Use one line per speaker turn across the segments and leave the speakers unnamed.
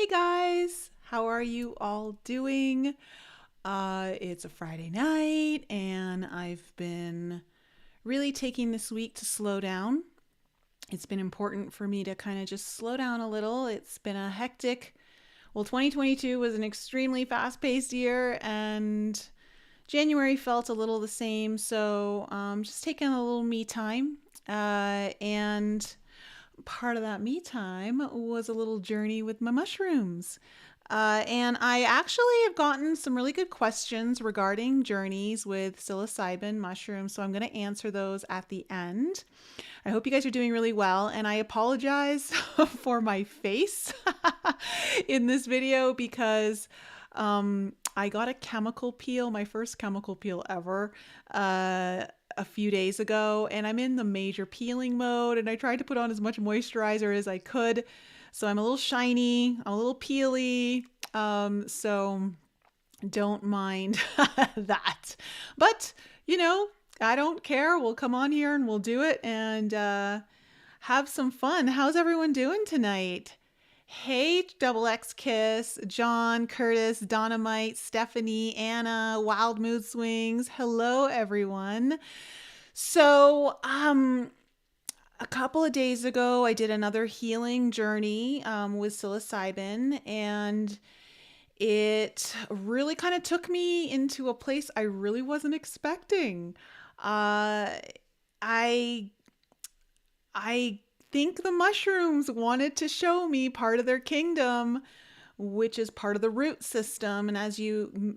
guys, how are you all doing? It's a Friday night, and I've been really taking this week to slow down. It's been important for me to kind of just slow down a little. It's been a hectic, 2022 was an extremely fast paced year, and January felt a little the same. So, just taking a little me time. And part of that me time was a little journey with my mushrooms. And I actually have gotten some really good questions regarding journeys with psilocybin mushrooms, so I'm going to answer those at the end. I hope you guys are doing really well, and I apologize for my face in this video because I got a chemical peel, my first chemical peel ever, a few days ago, and I'm in the major peeling mode, and I tried to put on as much moisturizer as I could. So I'm a little shiny, I'm a little peely, so don't mind that. But, I don't care. We'll come on here and we'll do it and have some fun. How's everyone doing tonight? Hey, Double X Kiss, John, Curtis, Dynamite, Stephanie, Anna, Wild Mood Swings. Hello, everyone. So, a couple of days ago, I did another healing journey with psilocybin, and it really kind of took me into a place I really wasn't expecting. I I think the mushrooms wanted to show me part of their kingdom, which is part of the root system. And as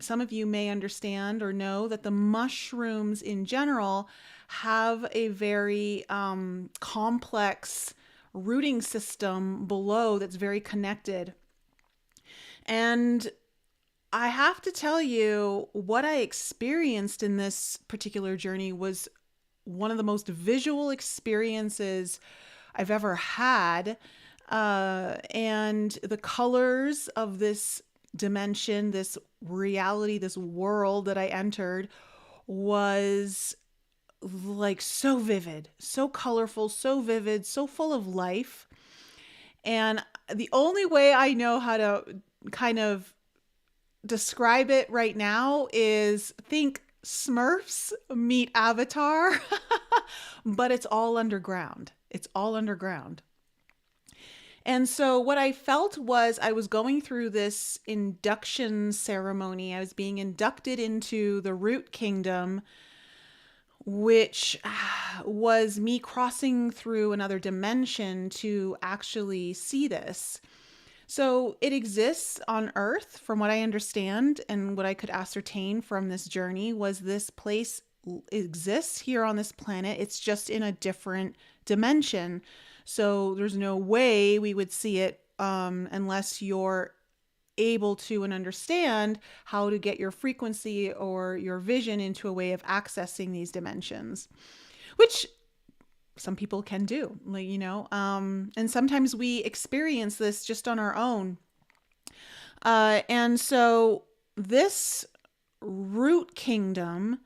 some of you may understand or know, that the mushrooms in general have a very complex rooting system below that's very connected. And I have to tell you, what I experienced in this particular journey was one of the most visual experiences I've ever had. And the colors of this dimension, this reality, this world that I entered was like so vivid, so colorful, so vivid, so full of life. And the only way I know how to kind of describe it right now is think Smurfs meet Avatar, but it's all underground. It's all underground. And so what I felt was I was going through this induction ceremony. I was being inducted into the root kingdom, which was me crossing through another dimension to actually see this. So it exists on Earth, from what I understand, and what I could ascertain from this journey was this place exists here on this planet. It's just in a different dimension. So there's no way we would see it unless you're able to and understand how to get your frequency or your vision into a way of accessing these dimensions, which some people can do, and sometimes we experience this just on our own. And so this root kingdom,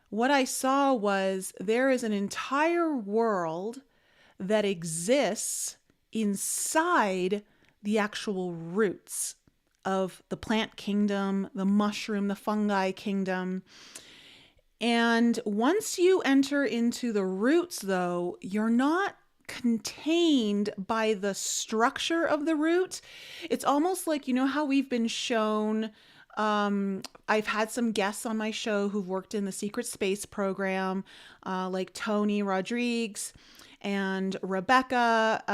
what I saw was there is an entire world that exists inside the actual roots of the plant kingdom, the mushroom, the fungi kingdom. And once you enter into the roots, though, you're not contained by the structure of the root. It's almost like, how we've been shown. I've had some guests on my show who've worked in the Secret Space program, like Tony Rodriguez and Rebecca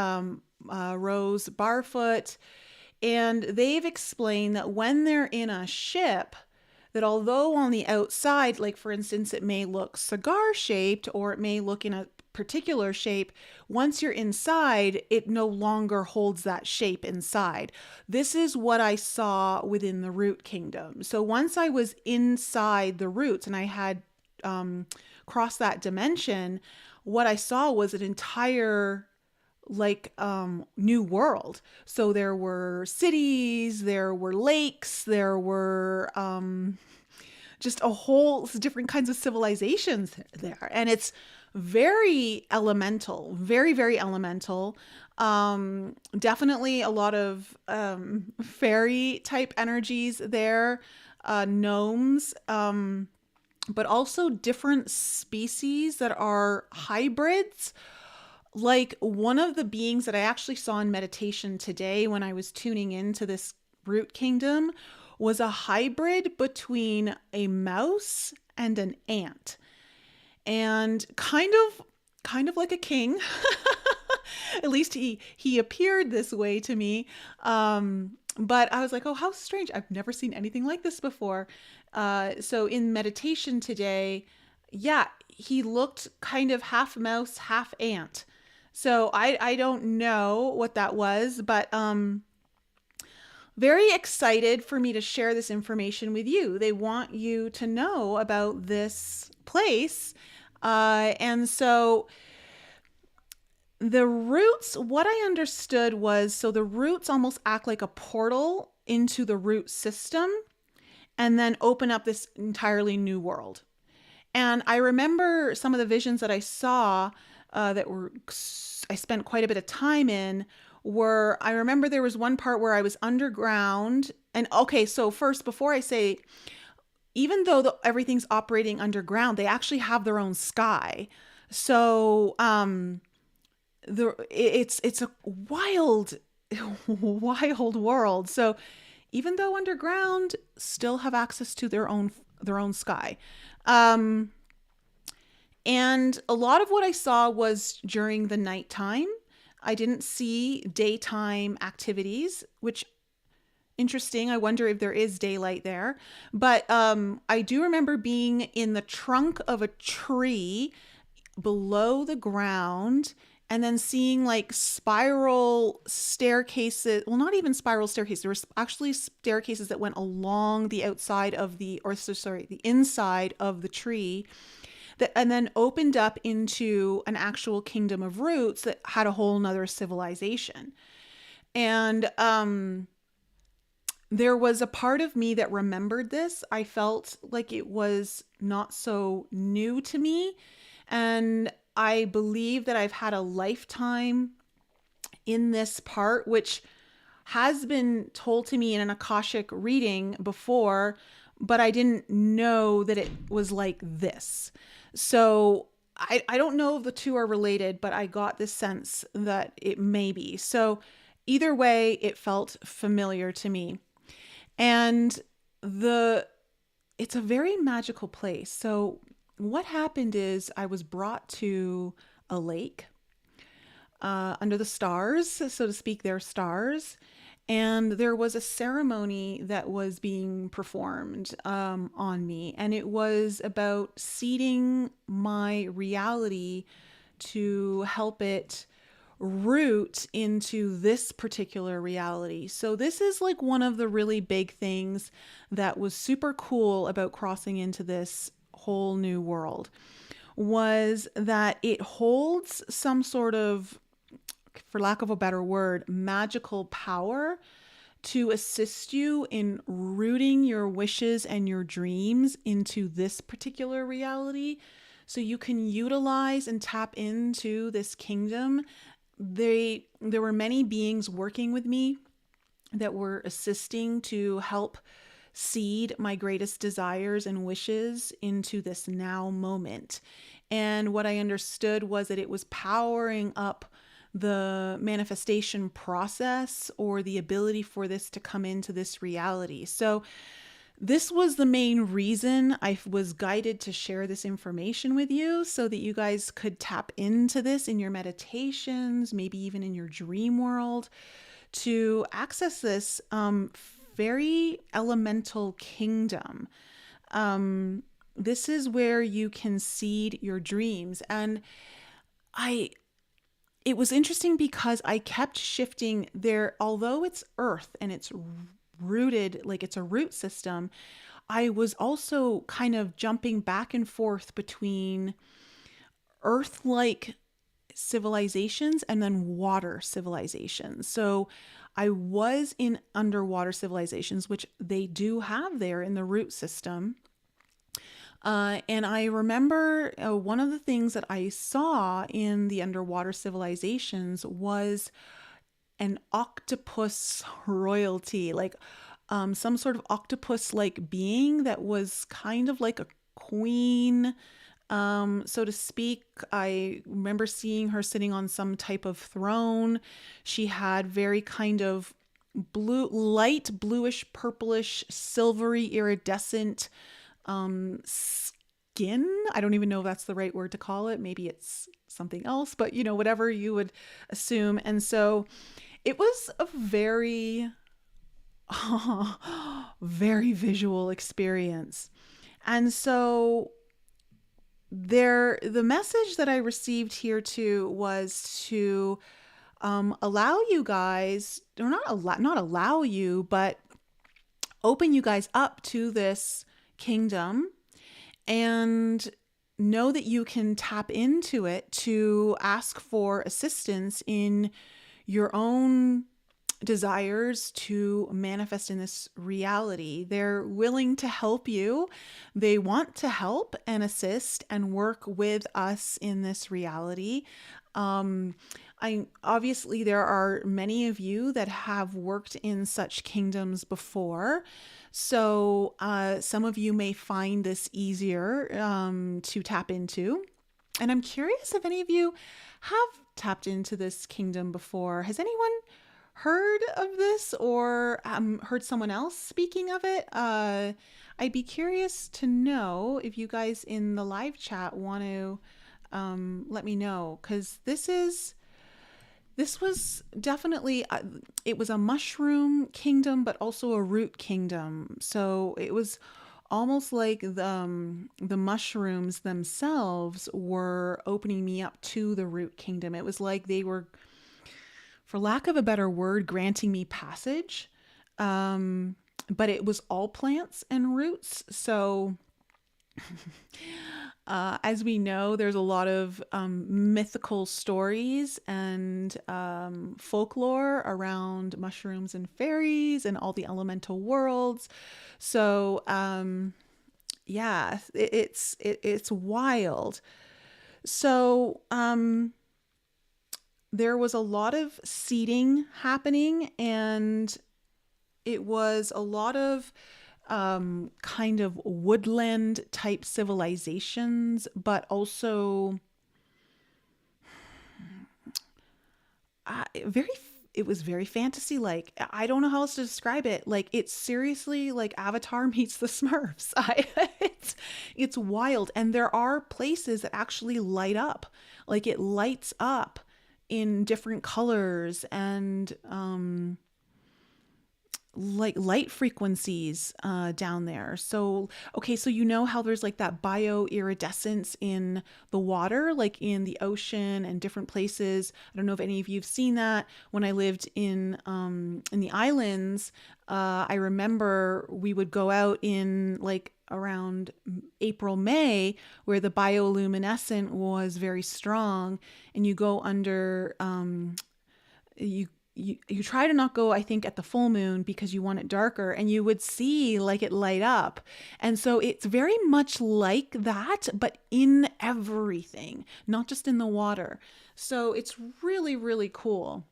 Rose Barfoot. And they've explained that when they're in a ship, that although on the outside, like for instance, it may look cigar shaped or it may look in a particular shape, once you're inside, it no longer holds that shape inside. This is what I saw within the root kingdom. So once I was inside the roots and I had crossed that dimension, what I saw was an entire new world. So there were cities, there were lakes, there were just a whole different kinds of civilizations there. And it's very elemental, very, very elemental. Definitely a lot of fairy type energies there, gnomes, but also different species that are hybrids. Like one of the beings that I actually saw in meditation today when I was tuning into this root kingdom was a hybrid between a mouse and an ant, and kind of like a king. At least he appeared this way to me. But I was like, oh, how strange. I've never seen anything like this before. So in meditation today, yeah, he looked kind of half mouse, half ant. So I don't know what that was, but very excited for me to share this information with you. They want you to know about this place. And so the roots, what I understood was, so the roots almost act like a portal into the root system and then open up this entirely new world. And I remember some of the visions that I saw I spent quite a bit of time in, were, I remember there was one part where I was underground. And okay, so first, before I say, even though everything's operating underground, they actually have their own sky. So it's a wild wild world. So even though underground, still have access to their own sky. Um, and a lot of what I saw was during the nighttime. I didn't see daytime activities, which interesting. I wonder if there is daylight there. But I do remember being in the trunk of a tree below the ground and then seeing like spiral staircases. Well, not even spiral staircases. There were actually staircases that went along the outside of the inside of the tree that, and then opened up into an actual kingdom of roots that had a whole nother civilization. And there was a part of me that remembered this. I felt like it was not so new to me. And I believe that I've had a lifetime in this part, which has been told to me in an Akashic reading before, but I didn't know that it was like this. So I don't know if the two are related, but I got this sense that it may be. So either way, it felt familiar to me. And it's a very magical place. So what happened is I was brought to a lake under the stars, so to speak, they're stars. And there was a ceremony that was being performed on me. And it was about seeding my reality to help it root into this particular reality. So this is like one of the really big things that was super cool about crossing into this whole new world, was that it holds some sort of, for lack of a better word, magical power to assist you in rooting your wishes and your dreams into this particular reality, so you can utilize and tap into this kingdom. There were many beings working with me that were assisting to help seed my greatest desires and wishes into this now moment. And what I understood was that it was powering up the manifestation process, or the ability for this to come into this reality. So this was the main reason I was guided to share this information with you, so that you guys could tap into this in your meditations, maybe even in your dream world, to access this very elemental kingdom. This is where you can seed your dreams. And it was interesting because I kept shifting there, although it's earth and it's rooted, like it's a root system. I was also kind of jumping back and forth between earth-like civilizations and then water civilizations. So I was in underwater civilizations, which they do have there in the root system. And I remember one of the things that I saw in the underwater civilizations was an octopus royalty, like some sort of octopus like being that was kind of like a queen, so to speak. I remember seeing her sitting on some type of throne. She had very kind of light bluish, purplish, silvery, iridescent skin. I don't even know if that's the right word to call it. Maybe it's something else, but whatever you would assume. And so it was a very, very visual experience. And so the message that I received here too was to allow you guys, or not allow you, but open you guys up to this kingdom and know that you can tap into it to ask for assistance in your own desires to manifest in this reality. They're willing to help you. They want to help and assist and work with us in this reality. I obviously there are many of you that have worked in such kingdoms before. So some of you may find this easier to tap into. And I'm curious if any of you have tapped into this kingdom before. Has anyone heard of this or heard someone else speaking of it? I'd be curious to know if you guys in the live chat want to let me know, because this was definitely it was a mushroom kingdom, but also a root kingdom. So it was almost like the mushrooms themselves were opening me up to the root kingdom. It was like they were, for lack of a better word, granting me passage. But it was all plants and roots. So as we know, there's a lot of mythical stories and folklore around mushrooms and fairies and all the elemental worlds. So yeah, it's wild. So there was a lot of seeding happening, and it was a lot of kind of woodland type civilizations, but also it was very fantasy like. I don't know how else to describe it. Like, it's seriously like Avatar meets the Smurfs. It's wild, and there are places that actually light up. Like, it lights up in different colors and like light frequencies down there. So, okay, so how there's like that bioiridescence in the water, like in the ocean and different places. I don't know if any of you have seen that. When I lived in the islands, I remember we would go out in like around April, May, where the bioluminescent was very strong, and you go under you try to not go, I think, at the full moon because you want it darker, and you would see like it light up. And so it's very much like that, but in everything, not just in the water. So it's really, really cool.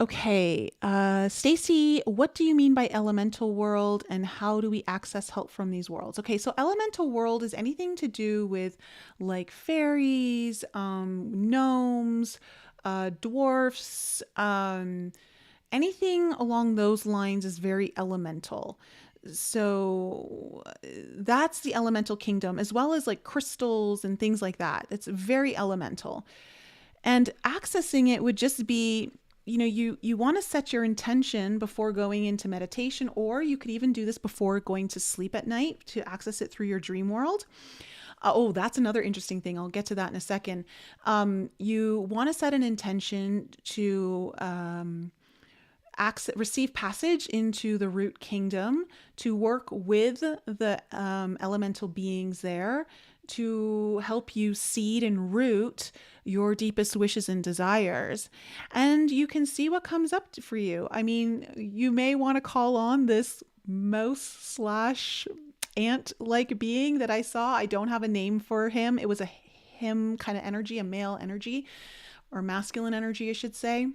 Okay, Stacy, what do you mean by elemental world, and how do we access help from these worlds? Okay, so elemental world is anything to do with like fairies, gnomes, dwarfs, anything along those lines is very elemental. So that's the elemental kingdom, as well as like crystals and things like that. It's very elemental. And accessing it would just be, you want to set your intention before going into meditation, or you could even do this before going to sleep at night to access it through your dream world. Oh, that's another interesting thing. I'll get to that in a second. You want to set an intention to receive passage into the root kingdom, to work with the elemental beings there, to help you seed and root your deepest wishes and desires. And you can see what comes up for you. I mean, you may want to call on this mouse slash ant like being that I saw. I don't have a name for him. It was a him kind of energy, a male energy or masculine energy, I should say.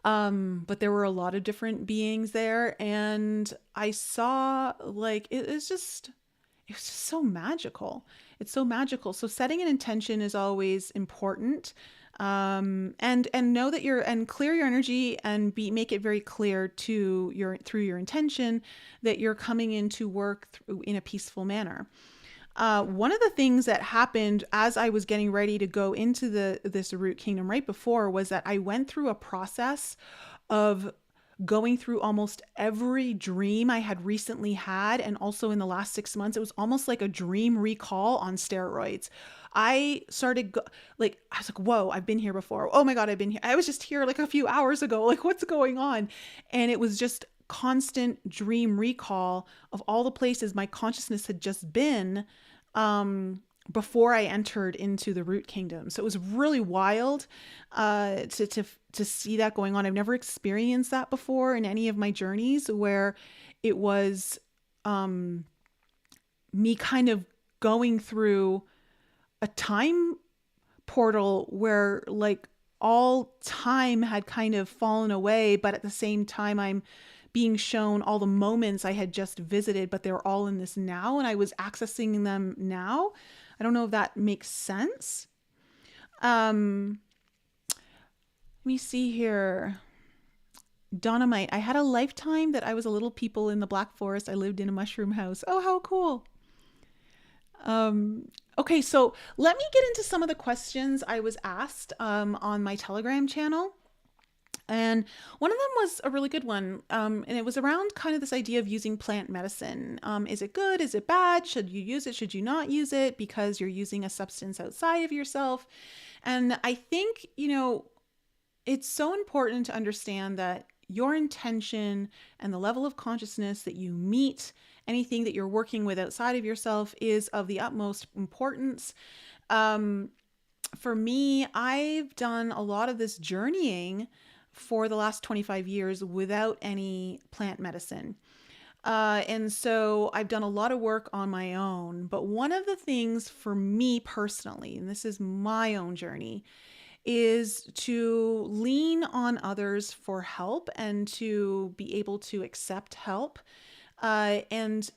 But there were a lot of different beings there, and I saw like it was just so magical. It's so magical. So setting an intention is always important. And know that you're and clear your energy and be make it very clear to your through your intention that you're coming into work in a peaceful manner. One of the things that happened as I was getting ready to go into this root kingdom right before was that I went through a process of going through almost every dream I had recently had, and also in the last 6 months. It was almost like a dream recall on steroids. I started like I was like, whoa, I've been here before. Oh my God, I've been here. I was just here like a few hours ago. Like, what's going on? And it was just constant dream recall of all the places my consciousness had just been before I entered into the root kingdom. So it was really wild to see that going on. I've never experienced that before in any of my journeys, where it was me kind of going through a time portal where like all time had kind of fallen away, but at the same time I'm being shown all the moments I had just visited, but they were all in this now, and I was accessing them now. I don't know if that makes sense. Let me see here. Dynamite. I had a lifetime that I was a little people in the Black Forest. I lived in a mushroom house. Oh, how cool. Okay, so let me get into some of the questions I was asked on my Telegram channel. And one of them was a really good one. And it was around kind of this idea of using plant medicine. Is it good? Is it bad? Should you use it? Should you not use it because you're using a substance outside of yourself? And I think, it's so important to understand that your intention and the level of consciousness that you meet anything that you're working with outside of yourself is of the utmost importance. For me, I've done a lot of this journeying for the last 25 years without any plant medicine. And so I've done a lot of work on my own. But one of the things for me personally, and this is my own journey, is to lean on others for help and to be able to accept help. And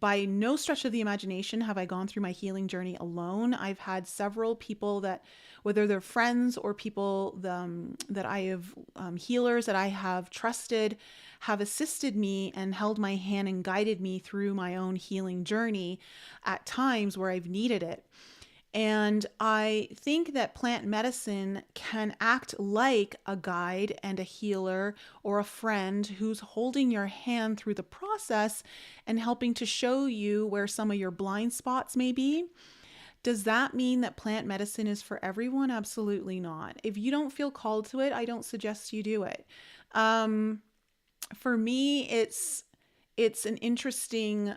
by no stretch of the imagination have I gone through my healing journey alone. I've had several people that, whether they're friends or people that I have, healers that I have trusted, have assisted me and held my hand and guided me through my own healing journey at times where I've needed it. And I think that plant medicine can act like a guide and a healer or a friend who's holding your hand through the process and helping to show you where some of your blind spots may be. Does that mean that plant medicine is for everyone? Absolutely not. If you don't feel called to it, I don't suggest you do it. For me, it's an interesting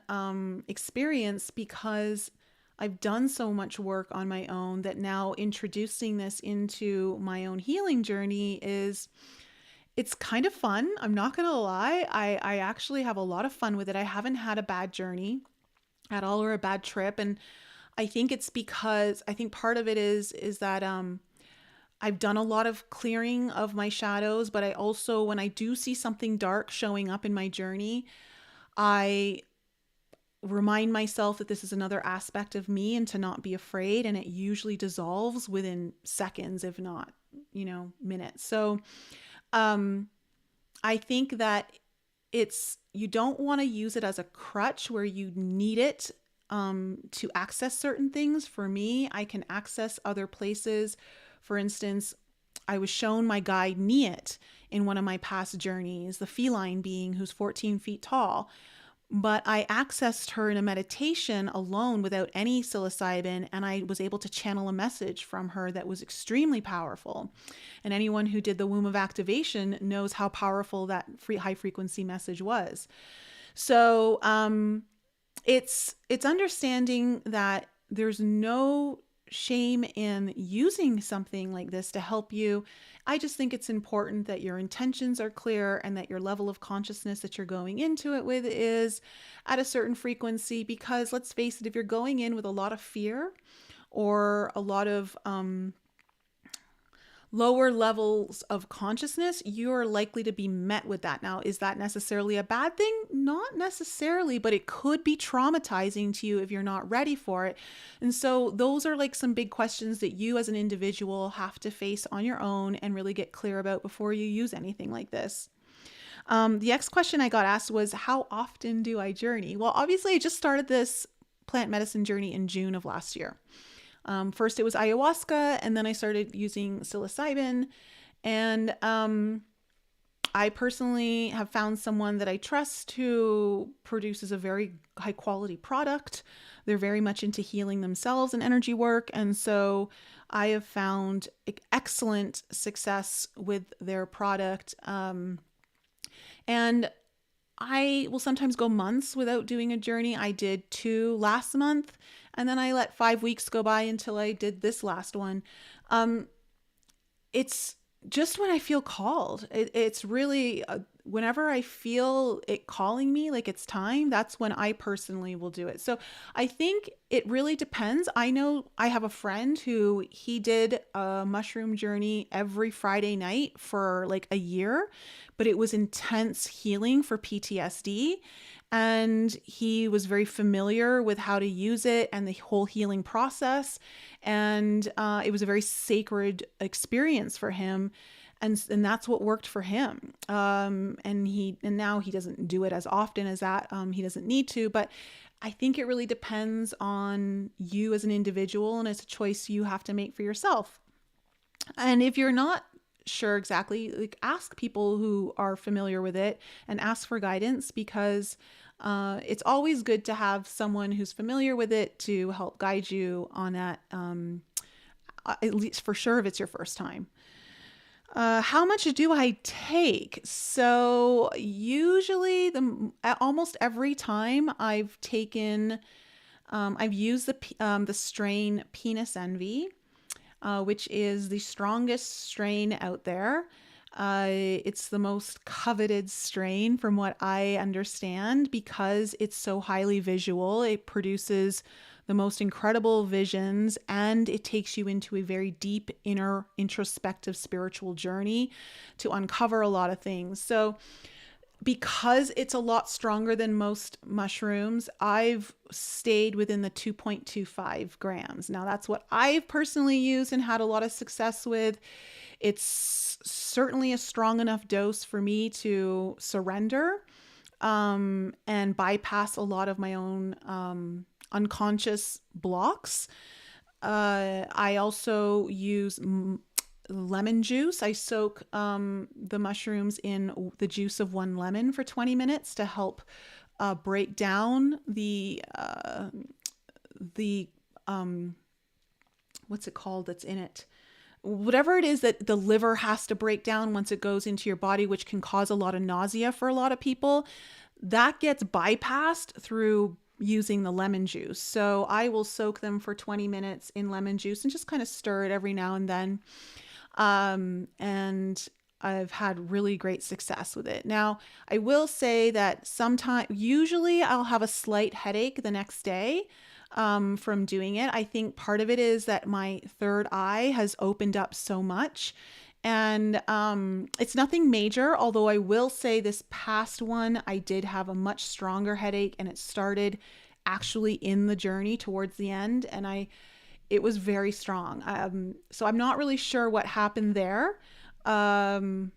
experience because I've done so much work on my own that now introducing this into my own healing journey it's kind of fun. I'm not going to lie. I actually have a lot of fun with it. I haven't had a bad journey at all or a bad trip. And I think it's because I think part of it is that I've done a lot of clearing of my shadows, but I also, when I do see something dark showing up in my journey, I remind myself that this is another aspect of me and to not be afraid. And it usually dissolves within seconds, if not, minutes. So, I think that you don't want to use it as a crutch where you need it, to access certain things. For me, I can access other places. For instance, I was shown my guide Niet in one of my past journeys, the feline being who's 14 feet tall. But I accessed her in a meditation alone without any psilocybin, and I was able to channel a message from her that was extremely powerful. And anyone who did the womb of activation knows how powerful that high frequency message was. So it's understanding that there's no shame in using something like this to help you. I just think it's important that your intentions are clear and that your level of consciousness that you're going into it with is at a certain frequency. Because let's face it, if you're going in with a lot of fear or a lot of lower levels of consciousness, you're likely to be met with that. Now, is that necessarily a bad thing? Not necessarily, but it could be traumatizing to you if you're not ready for it. And so those are like some big questions that you as an individual have to face on your own and really get clear about before you use anything like this. The next question I got asked was, how often do I journey? Well, obviously I just started this plant medicine journey in June of last year. First it was ayahuasca, and then I started using psilocybin. And I personally have found someone that I trust who produces a very high quality product. They're very much into healing themselves and energy work. And so I have found excellent success with their product. And I will sometimes go months without doing a journey. I did 2 last month, and then I let 5 weeks go by until I did this last one. It's just when I feel called. It's really whenever I feel it calling me, like it's time, that's when I personally will do it. So I think it really depends. I know I have a friend who he did a mushroom journey every Friday night for like a year, but it was intense healing for PTSD. And he was very familiar with how to use it and the whole healing process. And it was a very sacred experience for him. And that's what worked for him. And now he doesn't do it as often as that. He doesn't need to, but I think it really depends on you as an individual, and it's a choice you have to make for yourself. And if you're not sure exactly, like, ask people who are familiar with it and ask for guidance, because it's always good to have someone who's familiar with it to help guide you on that, at least for sure if it's your first time. How much do I take? So usually almost every time I've taken, I've used the strain Penis Envy, which is the strongest strain out there. It's the most coveted strain from what I understand, because it's so highly visual. It produces the most incredible visions, and it takes you into a very deep inner introspective spiritual journey to uncover a lot of things. So because it's a lot stronger than most mushrooms, I've stayed within the 2.25 grams. Now, that's what I've personally used and had a lot of success with. It's certainly a strong enough dose for me to surrender and bypass a lot of my own unconscious blocks. I also use lemon juice. I soak the mushrooms in the juice of 1 lemon for 20 minutes to help break down the what's it called that's in it? Whatever it is that the liver has to break down once it goes into your body, which can cause a lot of nausea for a lot of people, that gets bypassed through using the lemon juice. So I will soak them for 20 minutes in lemon juice and just kind of stir it every now and then. And I've had really great success with it. Now, I will say that usually I'll have a slight headache the next day from doing it. I think part of it is that my third eye has opened up so much. And it's nothing major, although I will say this past one, I did have a much stronger headache, and it started actually in the journey towards the end, and it was very strong. So I'm not really sure what happened there. But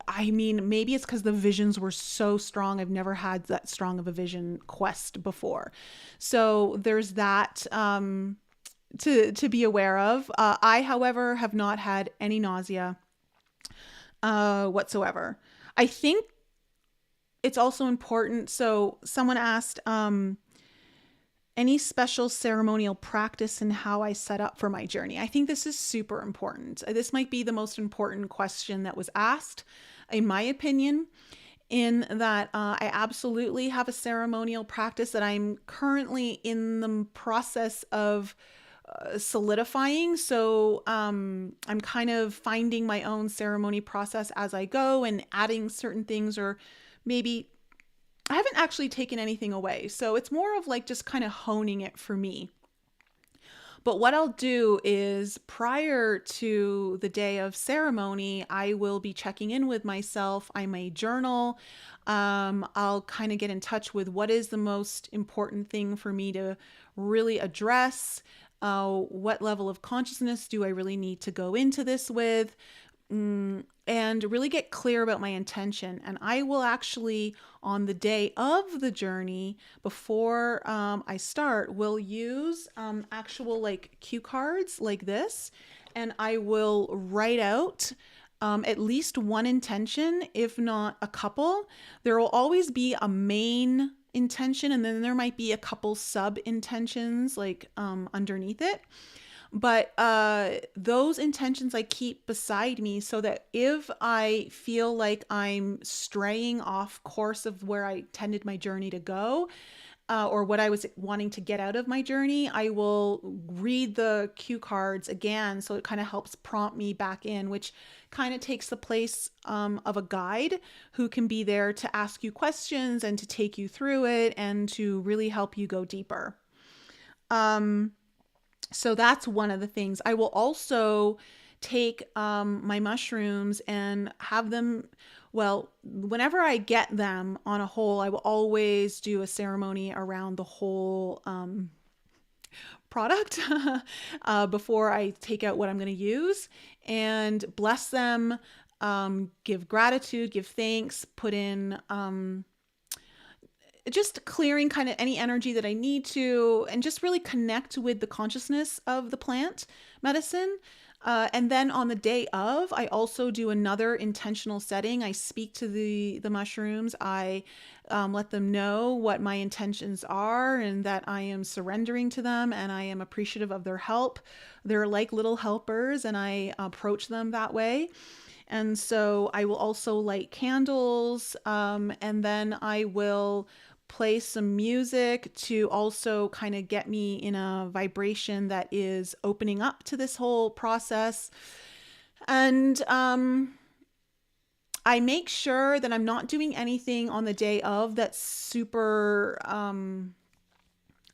I mean, maybe it's because the visions were so strong. I've never had that strong of a vision quest before. So there's that to be aware of. I, however, have not had any nausea whatsoever. I think it's also important. So someone asked, any special ceremonial practice in how I set up for my journey? I think this is super important. This might be the most important question that was asked, in my opinion, in that I absolutely have a ceremonial practice that I'm currently in the process of solidifying. So I'm kind of finding my own ceremony process as I go and adding certain things, or maybe I haven't actually taken anything away. So it's more of like just kind of honing it for me. But what I'll do is prior to the day of ceremony, I will be checking in with myself. I may journal. I'll kind of get in touch with what is the most important thing for me to really address. What level of consciousness do I really need to go into this with? And really get clear about my intention. And I will actually, on the day of the journey, before I start, will use actual like cue cards like this. And I will write out at least one intention, if not a couple. There will always be a main intention, and then there might be a couple sub intentions like underneath it. But those intentions I keep beside me so that if I feel like I'm straying off course of where I intended my journey to go, or what I was wanting to get out of my journey, I will read the cue cards again. So it kind of helps prompt me back in, which kind of takes the place of a guide who can be there to ask you questions and to take you through it and to really help you go deeper. So that's one of the things. I will also take my mushrooms and have them, well, whenever I get them on a whole, I will always do a ceremony around the whole product before I take out what I'm going to use, and bless them, give gratitude, give thanks, put in just clearing kind of any energy that I need to, and just really connect with the consciousness of the plant medicine. And then on the day of, I also do another intentional setting. I speak to the mushrooms. I let them know what my intentions are and that I am surrendering to them and I am appreciative of their help. They're like little helpers, and I approach them that way. And so I will also light candles, and then I will play some music to also kind of get me in a vibration that is opening up to this whole process. And I make sure that I'm not doing anything on the day of that's super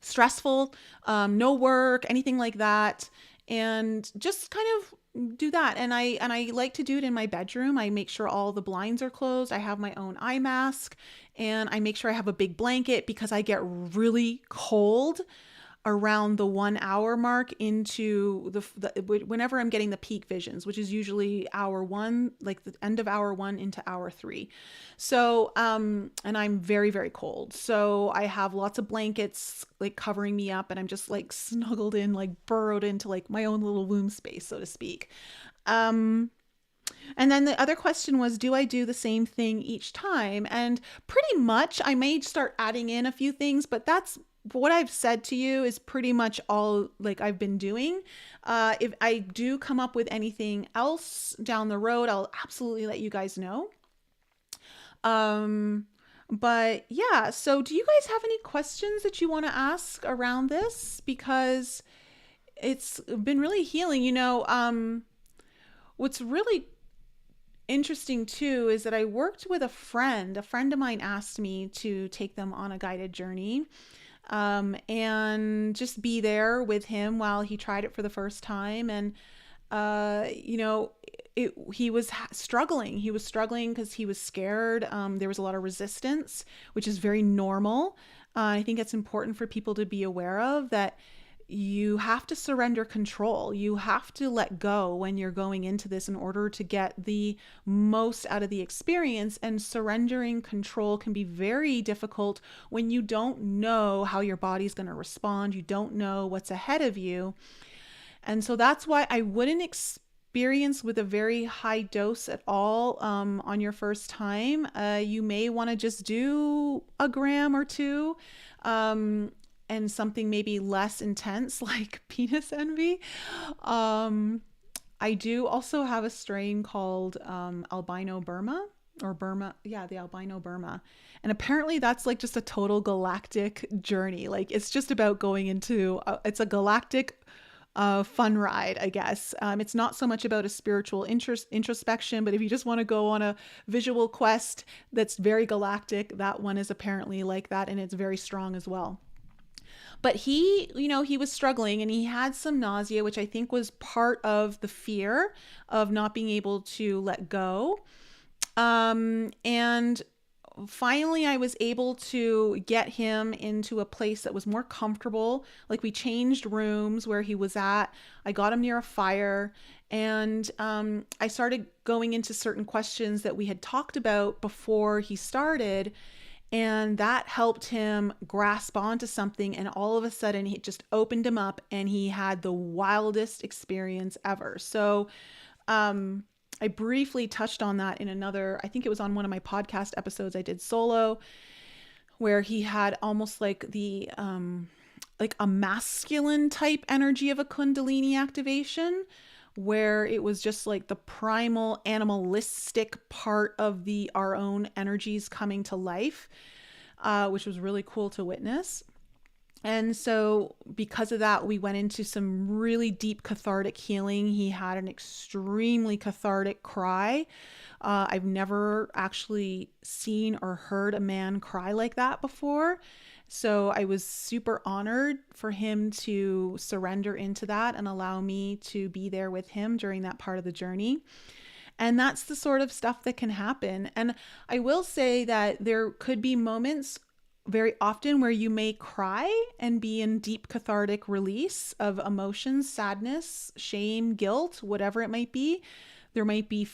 stressful, no work, anything like that. And just kind of do that. And I like to do it in my bedroom. I make sure all the blinds are closed. I have my own eye mask, and I make sure I have a big blanket because I get really cold around the 1 hour mark into whenever I'm getting the peak visions, which is usually hour one, like the end of hour one into hour three. So, and I'm very, very cold. So I have lots of blankets like covering me up, and I'm just like snuggled in, like burrowed into like my own little womb space, so to speak. And then the other question was, do I do the same thing each time? And pretty much I may start adding in a few things, but that's what I've said to you is pretty much all like I've been doing. If I do come up with anything else down the road, I'll absolutely let you guys know. But yeah, so do you guys have any questions that you want to ask around this? Because it's been really healing. What's really interesting too is that I worked with a friend. A friend of mine asked me to take them on a guided journey, and just be there with him while he tried it for the first time. And he was struggling. He was struggling because he was scared. There was a lot of resistance, which is very normal. I think it's important for people to be aware of that. You have to surrender control. You have to let go when you're going into this in order to get the most out of the experience. And surrendering control can be very difficult when you don't know how your body's going to respond. You don't know what's ahead of you. And so that's why I wouldn't experience with a very high dose at all on your first time. You may want to just do a gram or two. And something maybe less intense like penis envy. I do also have a strain called albino Burma, or Burma. Yeah, the albino Burma. And apparently that's like just a total galactic journey. Like it's just about going into, it's a galactic fun ride, I guess. It's not so much about a spiritual introspection, but if you just want to go on a visual quest that's very galactic, that one is apparently like that, and it's very strong as well. But he was struggling and he had some nausea, which I think was part of the fear of not being able to let go. And finally I was able to get him into a place that was more comfortable. Like we changed rooms where he was at. I got him near a fire, and I started going into certain questions that we had talked about before he started, and that helped him grasp onto something, and all of a sudden it just opened him up and he had the wildest experience ever. So I briefly touched on that in another, I think it was on one of my podcast episodes I did solo, where he had almost like a masculine type energy of a Kundalini activation, where it was just like the primal animalistic part of our own energies coming to life, which was really cool to witness. And so because of that, we went into some really deep cathartic healing. He had an extremely cathartic cry. I've never actually seen or heard a man cry like that before. So I was super honored for him to surrender into that and allow me to be there with him during that part of the journey. And that's the sort of stuff that can happen. And I will say that there could be moments very often where you may cry and be in deep cathartic release of emotions, sadness, shame, guilt, whatever it might be. There might be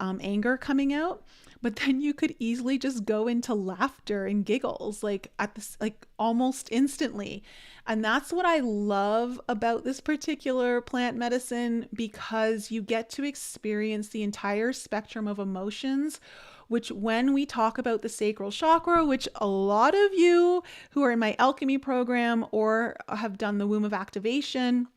anger coming out, but then you could easily just go into laughter and giggles like at this, like almost instantly. And that's what I love about this particular plant medicine, because you get to experience the entire spectrum of emotions, which when we talk about the sacral chakra, which a lot of you who are in my alchemy program or have done the womb of activation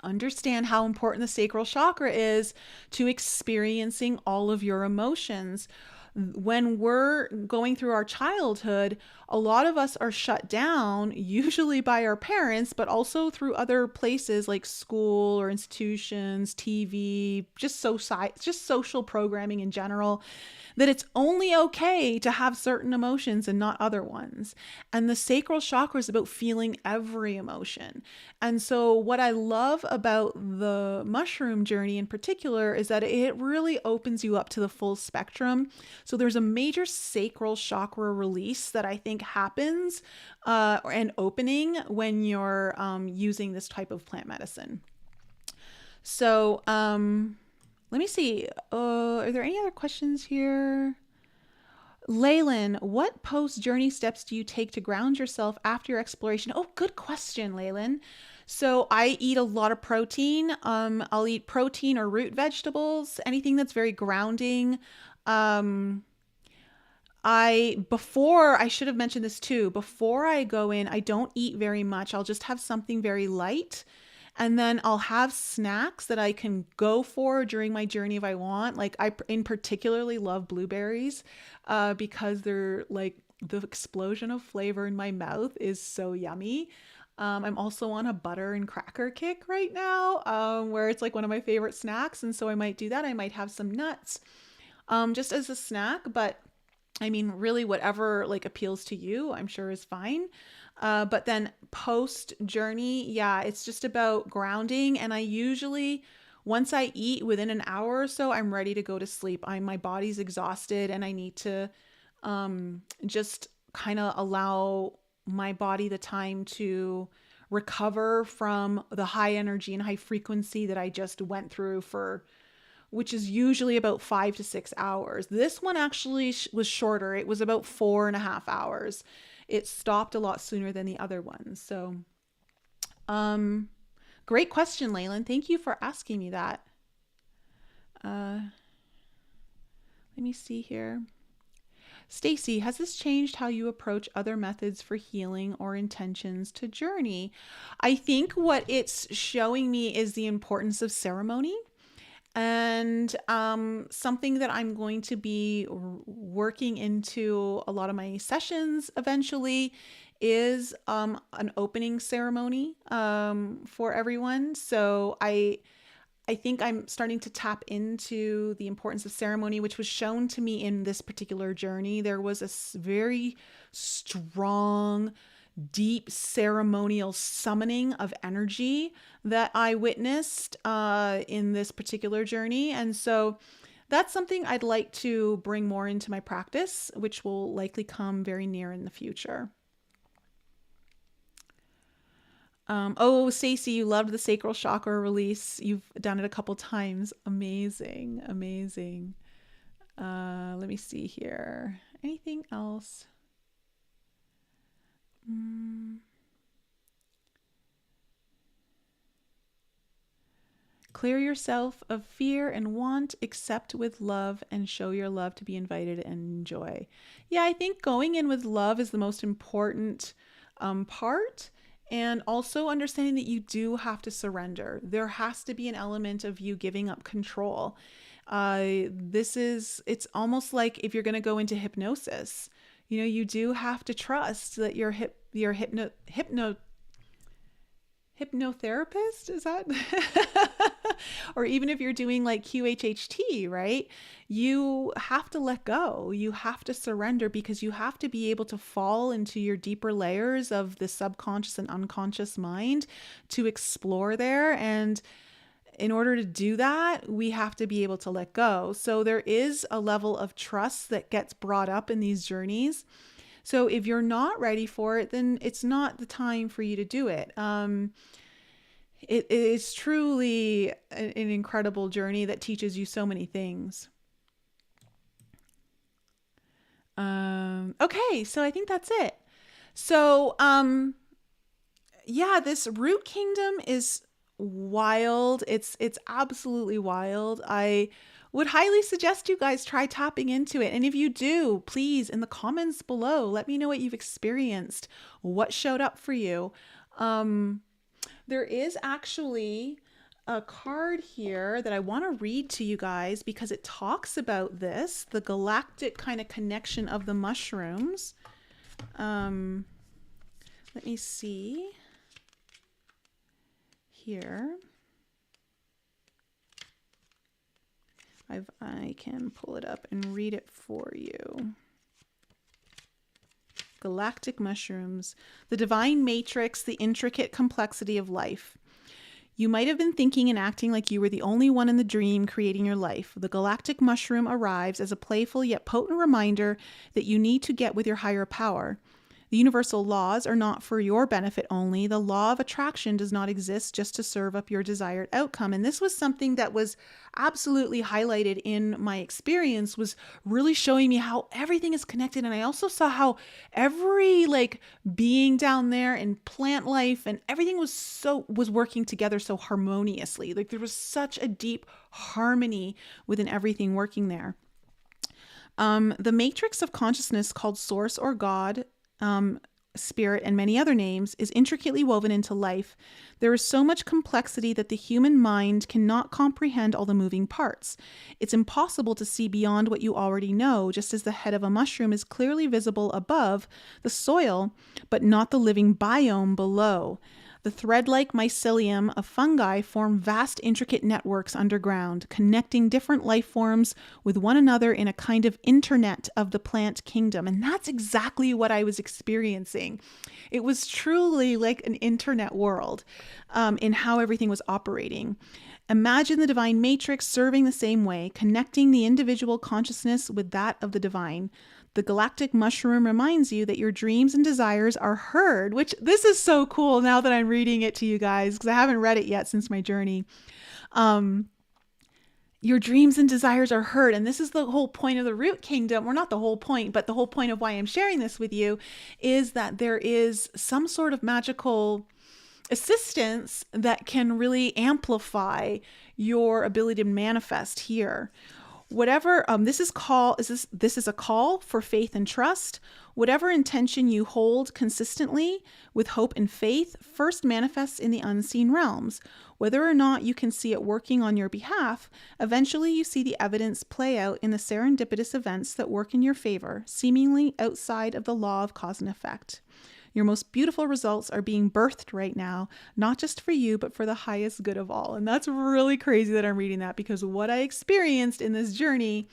understand how important the sacral chakra is to experiencing all of your emotions. When we're going through our childhood, a lot of us are shut down, usually by our parents, but also through other places like school or institutions, TV, just social programming in general, that it's only okay to have certain emotions and not other ones. And the sacral chakra is about feeling every emotion. And so what I love about the mushroom journey in particular is that it really opens you up to the full spectrum. So there's a major sacral chakra release that I think happens and opening when you're using this type of plant medicine. So let me see. Are there any other questions here? Leyland, what post-journey steps do you take to ground yourself after your exploration? Oh, good question, Leyland. So I eat a lot of protein. I'll eat protein or root vegetables, anything that's very grounding. I should have mentioned this too. Before I go in, I don't eat very much. I'll just have something very light. And then I'll have snacks that I can go for during my journey if I want. Like I in particularly love blueberries because they're like the explosion of flavor in my mouth is so yummy. I'm also on a butter and cracker kick right now, where it's like one of my favorite snacks. And so I might do that. I might have some nuts just as a snack. But I mean, really whatever like appeals to you, I'm sure is fine. But then post journey, yeah, it's just about grounding. And I usually, once I eat within an hour or so, I'm ready to go to sleep. My body's exhausted and I need to just kind of allow my body the time to recover from the high energy and high frequency that I just went through which is usually about 5 to 6 hours. This one actually was shorter. It was about 4.5 hours. It stopped a lot sooner than the other ones. So, great question, Leyland. Thank you for asking me that. Let me see here. Stacy, has this changed how you approach other methods for healing or intentions to journey? I think what it's showing me is the importance of ceremony. And something that I'm going to be working into a lot of my sessions eventually is an opening ceremony for everyone. So I think I'm starting to tap into the importance of ceremony, which was shown to me in this particular journey. There was a very strong, deep ceremonial summoning of energy that I witnessed in this particular journey. And so that's something I'd like to bring more into my practice, which will likely come very near in the future. Oh, Stacey, you loved the sacral chakra release. You've done it a couple times. Amazing, amazing. Let me see here. Anything else? Clear yourself of fear and want, accept with love, and show your love to be invited and enjoy. Yeah, I think going in with love is the most important part. And also understanding that you do have to surrender. There has to be an element of you giving up control. It's almost like if you're going to go into hypnosis, you do have to trust that your hypnotherapist, is that? Or even if you're doing like QHHT, right? You have to let go. You have to surrender because you have to be able to fall into your deeper layers of the subconscious and unconscious mind to explore there. And in order to do that, we have to be able to let go. So there is a level of trust that gets brought up in these journeys. So if you're not ready for it, then it's not the time for you to do it. It is truly an incredible journey that teaches you so many things. Okay, so I think that's it. So, yeah, this root kingdom is wild. It's absolutely wild. I would highly suggest you guys try tapping into it. And if you do, please, in the comments below, let me know what you've experienced, what showed up for you. There is actually a card here that I want to read to you guys because it talks about this, the galactic kind of connection of the mushrooms. Let me see here. I can pull it up and read it for you. Galactic mushrooms, the divine matrix, the intricate complexity of life. You might have been thinking and acting like you were the only one in the dream creating your life. The galactic mushroom arrives as a playful yet potent reminder that you need to get with your higher power. The universal laws are not for your benefit only. The law of attraction does not exist just to serve up your desired outcome. And this was something that was absolutely highlighted in my experience, was really showing me how everything is connected. And I also saw how every being down there and plant life and everything was working together so harmoniously. Like there was such a deep harmony within everything working there. The matrix of consciousness, called Source or God, Spirit, and many other names, is intricately woven into life. There is so much complexity that the human mind cannot comprehend all the moving parts. It's impossible to see beyond what you already know, just as the head of a mushroom is clearly visible above the soil, but not the living biome below. The thread-like mycelium of fungi form vast, intricate networks underground, connecting different life forms with one another in a kind of internet of the plant kingdom. And that's exactly what I was experiencing. It was truly like an internet world in how everything was operating. Imagine the divine matrix serving the same way, connecting the individual consciousness with that of the divine. The galactic mushroom reminds you that your dreams and desires are heard, which this is so cool now that I'm reading it to you guys, because I haven't read it yet since my journey. Your dreams and desires are heard. And this is the whole point of the root kingdom, or not the whole point, but the whole point of why I'm sharing this with you, is that there is some sort of magical assistance that can really amplify your ability to manifest here. Whatever this is a call for faith and trust. Whatever intention you hold consistently with hope and faith first manifests in the unseen realms. Whether or not you can see it working on your behalf, eventually you see the evidence play out in the serendipitous events that work in your favor, seemingly outside of the law of cause and effect. Your most beautiful results are being birthed right now, not just for you, but for the highest good of all. And that's really crazy that I'm reading that, because what I experienced in this journey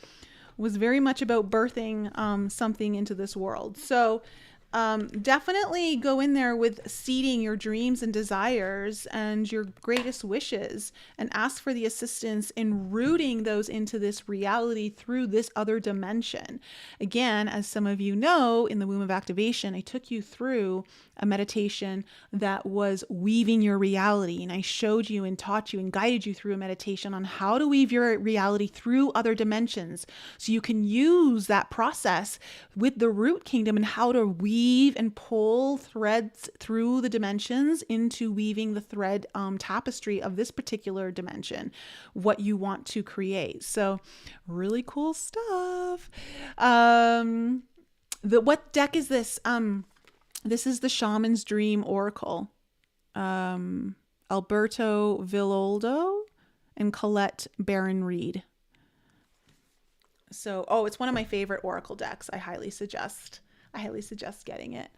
was very much about birthing something into this world. So definitely go in there with seeding your dreams and desires and your greatest wishes, and ask for the assistance in rooting those into this reality through this other dimension. Again, as some of you know, in the Womb of Activation, I took you through a meditation that was weaving your reality. And I showed you and taught you and guided you through a meditation on how to weave your reality through other dimensions. So you can use that process with the root kingdom and how to weave and pull threads through the dimensions into weaving the thread tapestry of this particular dimension, what you want to create. So really cool stuff. What deck is this? This is the Shaman's Dream Oracle. Alberto Villoldo and Colette Baron Reed. So, it's one of my favorite Oracle decks. I highly suggest getting it.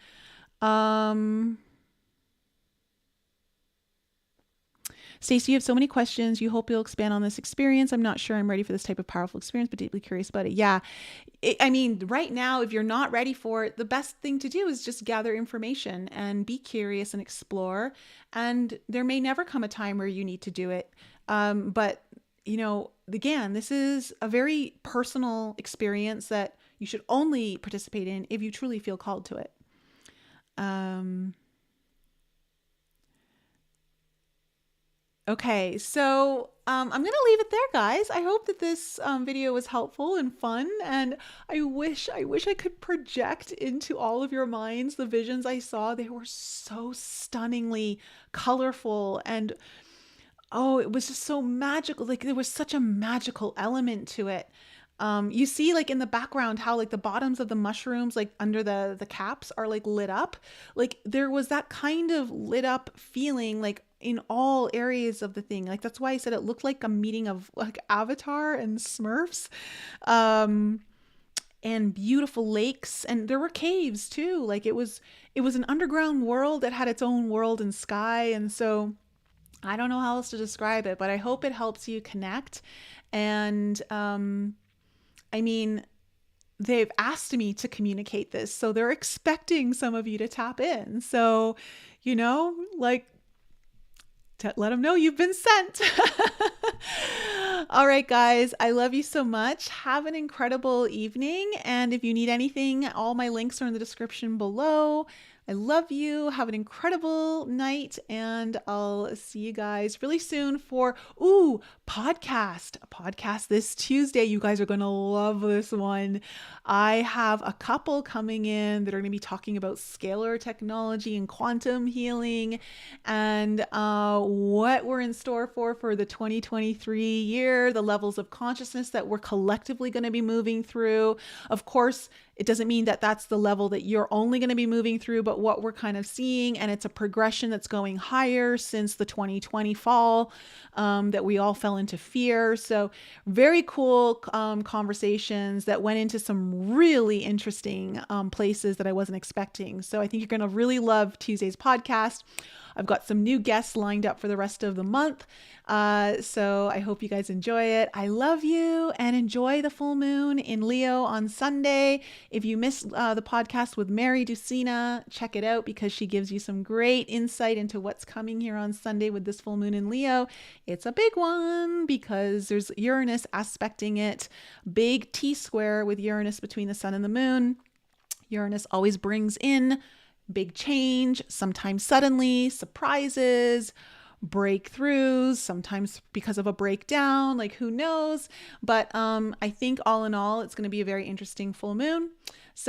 Stacey, you have so many questions. You hope you'll expand on this experience. I'm not sure I'm ready for this type of powerful experience, but deeply curious about it. Yeah. Right now, if you're not ready for it, the best thing to do is just gather information and be curious and explore. And there may never come a time where you need to do it. But again, this is a very personal experience that you should only participate in if you truly feel called to it. Okay, so I'm going to leave it there, guys. I hope that this video was helpful and fun, and I wish I could project into all of your minds the visions I saw. They were so stunningly colorful, and it was just so magical. Like, there was such a magical element to it. You see, like, in the background, how like the bottoms of the mushrooms, like under the caps, are like lit up. Like, there was that kind of lit up feeling, like, in all areas of the thing. Like, that's why I said it looked like a meeting of like Avatar and Smurfs. And beautiful lakes, and there were caves too. Like, it was an underground world that had its own world and sky. And so I don't know how else to describe it, but I hope it helps you connect. And they've asked me to communicate this, so they're expecting some of you to tap in. So, let them know you've been sent. All right, guys, I love you so much. Have an incredible evening. And if you need anything, all my links are in the description below. I love you. Have an incredible night, and I'll see you guys really soon for podcast this Tuesday. You guys are going to love this one. I have a couple coming in that are going to be talking about scalar technology and quantum healing, and what we're in store for the 2023 year, the levels of consciousness that we're collectively going to be moving through. Of course, it doesn't mean that that's the level that you're only going to be moving through, but what we're kind of seeing, and it's a progression that's going higher since the 2020 fall, that we all fell into fear. So very cool conversations that went into some really interesting places that I wasn't expecting. So I think you're going to really love Tuesday's podcast. I've got some new guests lined up for the rest of the month. So I hope you guys enjoy it. I love you, and enjoy the full moon in Leo on Sunday. If you missed the podcast with Mary Ducina, check it out, because she gives you some great insight into what's coming here on Sunday with this full moon in Leo. It's a big one because there's Uranus aspecting it. Big T-square with Uranus between the sun and the moon. Uranus always brings in big change, sometimes suddenly, surprises, breakthroughs, sometimes because of a breakdown, like who knows. But I think all in all, it's going to be a very interesting full moon. So